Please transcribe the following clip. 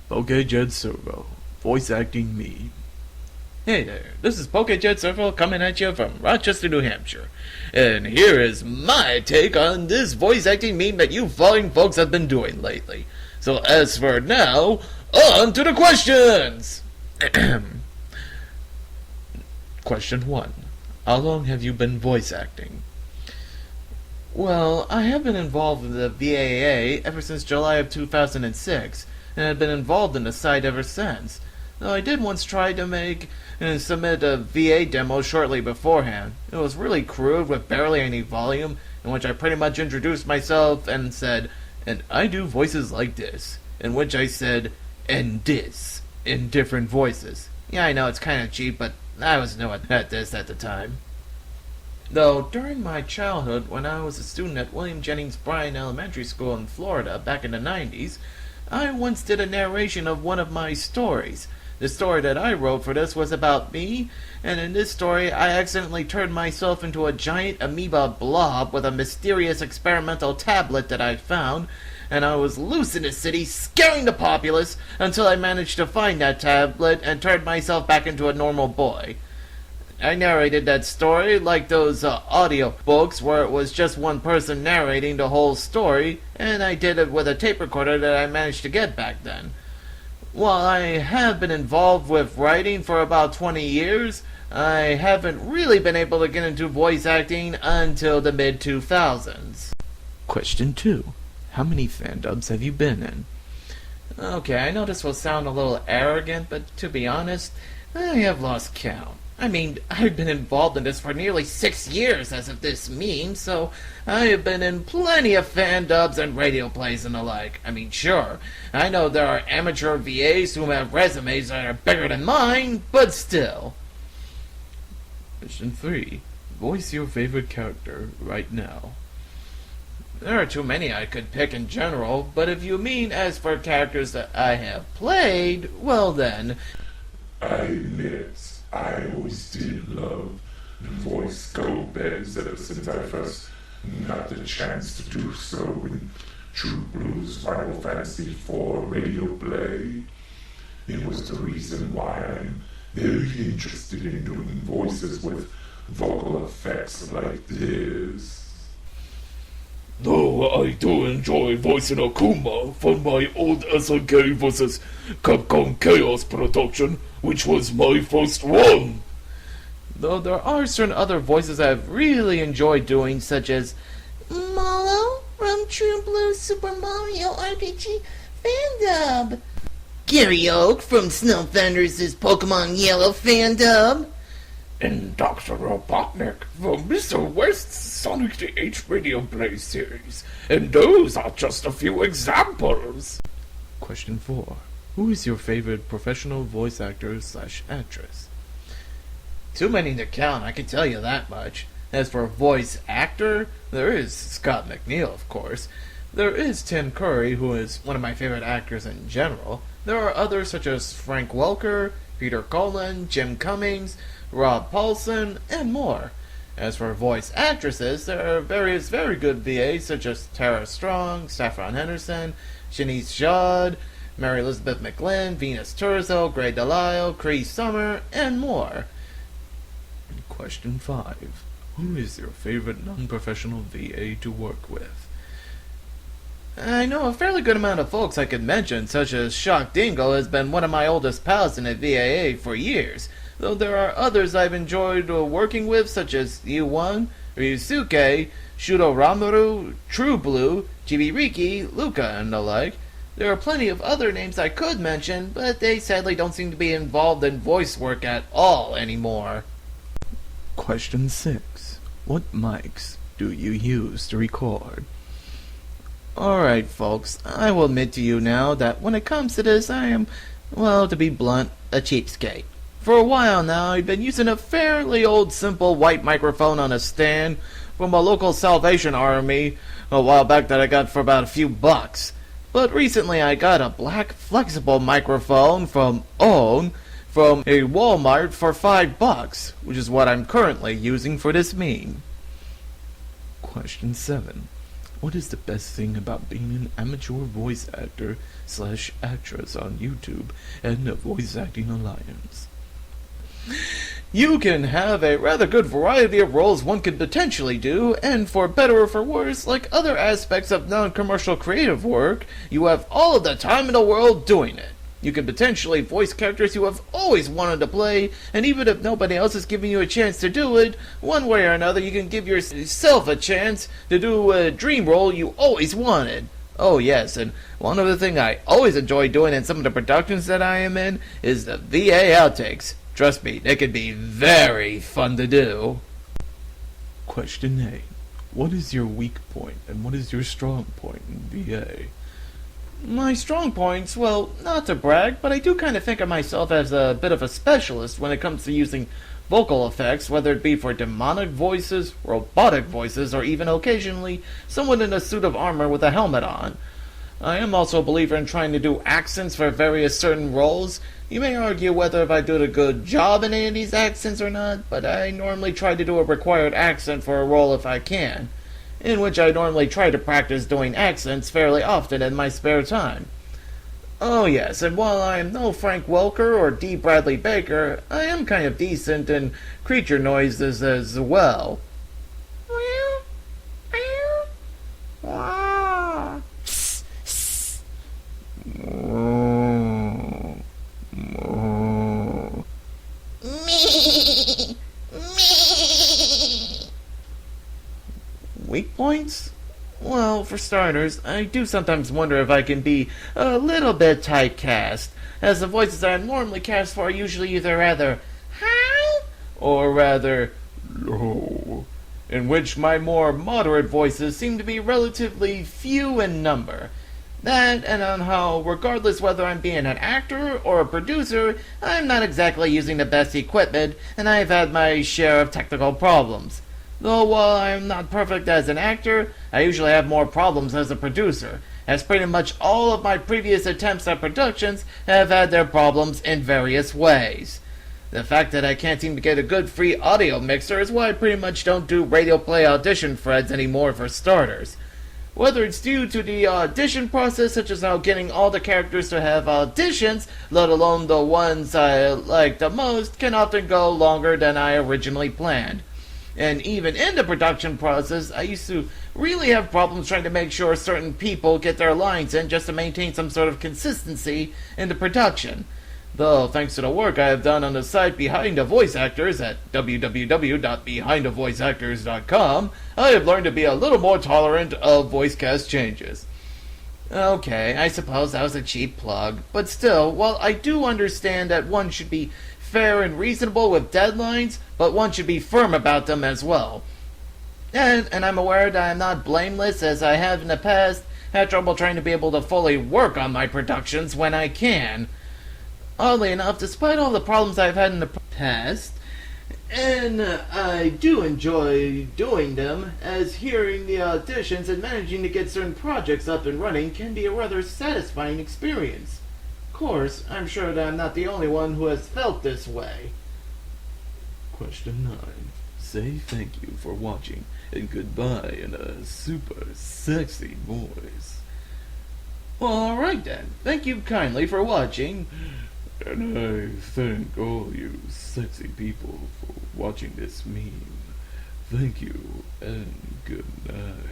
Pokejedservo, voice acting me. Hey there, this is Pokejedservo coming at you from Rochester, New Hampshire. And here is my take on this voice acting meme that you fine folks have been doing lately. So as for now, on to the questions! Question 1. How long have you been voice acting? Well, I have been involved with the VAA ever since July of 2006, and have been involved in the site ever since. Though I did once try to make and submit a VA demo shortly beforehand. It was really crude with barely any volume, in which I pretty much introduced myself and said, "And I do voices like this," in which I said, "and this," in different voices. Yeah, I know it's kind of cheap, but I was new at this at the time. Though, during my childhood, when I was a student at William Jennings Bryan Elementary School in Florida back in the 90s, I once did a narration of one of my stories. The story that I wrote for this was about me, and in this story I accidentally turned myself into a giant amoeba blob with a mysterious experimental tablet that I found, and I was loose in the city scaring the populace until I managed to find that tablet and turned myself back into a normal boy. I narrated that story like those audio books where it was just one person narrating the whole story, and I did it with a tape recorder that I managed to get back then. While I have been involved with writing for about 20 years, I haven't really been able to get into voice acting until the mid-2000s. Question 2. How many fandubs have you been in? Okay, I know this will sound a little arrogant, but to be honest, I have lost count. I mean, I've been involved in this for nearly 6 years as of this meme, so I have been in plenty of fandubs and radio plays and the like. I mean, sure, I know there are amateur VAs who have resumes that are bigger than mine, but still. Question 3. Voice your favorite character right now. There are too many I could pick in general, but if you mean as for characters that I have played, well then, I admit, I always did love the voice Go-Beds ever since I first got the chance to do so in True Blue's Final Fantasy IV radio play. It was the reason why I'm very interested in doing voices with vocal effects like this. Though I do enjoy voicing Akuma from my old SNK vs. Capcom Chaos production, which was my first one. Though there are certain other voices I've really enjoyed doing, such as Molo from True Blue Super Mario RPG fandub, Gary Oak from Snow Thunder's Pokemon Yellow fandub, And Dr. Robotnik from Mr. West's Sonic the H radio play series. And those are just a few examples. Question 4. Who is your favorite professional voice actor / actress? Too many to count, I can tell you that much. As for voice actor, there is Scott McNeil, of course. There is Tim Curry, who is one of my favorite actors in general. There are others such as Frank Welker, Peter Cullen, Jim Cummings, Rob Paulson, and more. As for voice actresses, there are various very good VAs such as Tara Strong, Saffron Henderson, Shanice Jod, Mary Elizabeth McGlynn, Venus Turzo, Gray Delisle, Cree Summer, and more. Question 5. Who is your favorite non-professional VA to work with? I know a fairly good amount of folks I could mention, such as Shock Dingle has been one of my oldest pals in the VAA for years, though there are others I've enjoyed working with, such as U1, Ryusuke, Shudo Ramaru, True Blue, Jibiriki, Luca, and the like. There are plenty of other names I could mention, but they sadly don't seem to be involved in voice work at all anymore. Question 6. What mics do you use to record? Alright, folks, I will admit to you now that when it comes to this, I am, well, to be blunt, a cheapskate. For a while now, I've been using a fairly old, simple white microphone on a stand from a local Salvation Army a while back that I got for about a few bucks. But recently I got a black, flexible microphone from a Walmart for $5, which is what I'm currently using for this meme. Question 7. What is the best thing about being an amateur voice actor / actress on YouTube and a voice acting alliance? You can have a rather good variety of roles one could potentially do, and for better or for worse, like other aspects of non-commercial creative work, you have all of the time in the world doing it. You can potentially voice characters you have always wanted to play, and even if nobody else is giving you a chance to do it, one way or another you can give yourself a chance to do a dream role you always wanted. Oh yes, and one other thing I always enjoy doing in some of the productions that I am in is the VA outtakes. Trust me, they can be very fun to do. Question 8. What is your weak point and what is your strong point in VA? My strong points, well, not to brag, but I do kind of think of myself as a bit of a specialist when it comes to using vocal effects, whether it be for demonic voices, robotic voices, or even occasionally someone in a suit of armor with a helmet on. I am also a believer in trying to do accents for various certain roles. You may argue whether if I do a good job in any of these accents or not, but I normally try to do a required accent for a role if I can, in which I normally try to practice doing accents fairly often in my spare time. Oh yes, and while I am no Frank Welker or D. Bradley Baker, I am kind of decent in creature noises as well. Weak points? Well, for starters, I do sometimes wonder if I can be a little bit typecast, as the voices I am normally cast for are usually either rather high or rather low, in which my more moderate voices seem to be relatively few in number. That, and on how, regardless whether I'm being an actor or a producer, I'm not exactly using the best equipment, and I've had my share of technical problems. Though while I'm not perfect as an actor, I usually have more problems as a producer, as pretty much all of my previous attempts at productions have had their problems in various ways. The fact that I can't seem to get a good free audio mixer is why I pretty much don't do radio play audition threads anymore for starters. Whether it's due to the audition process, such as how getting all the characters to have auditions, let alone the ones I like the most, can often go longer than I originally planned. And even in the production process, I used to really have problems trying to make sure certain people get their lines in just to maintain some sort of consistency in the production. Though, thanks to the work I have done on the site Behind the Voice Actors at www.behindthevoiceactors.com, I have learned to be a little more tolerant of voice cast changes. Okay, I suppose that was a cheap plug, but still, while I do understand that one should be fair and reasonable with deadlines, but one should be firm about them as well. And I'm aware that I'm not blameless, as I have in the past had trouble trying to be able to fully work on my productions when I can. Oddly enough, despite all the problems I've had in the past, and I do enjoy doing them, as hearing the auditions and managing to get certain projects up and running can be a rather satisfying experience. Of course, I'm sure that I'm not the only one who has felt this way. Question 9. Say thank you for watching and goodbye in a super sexy voice. Well, alright then. Thank you kindly for watching. And I thank all you sexy people for watching this meme. Thank you and good night.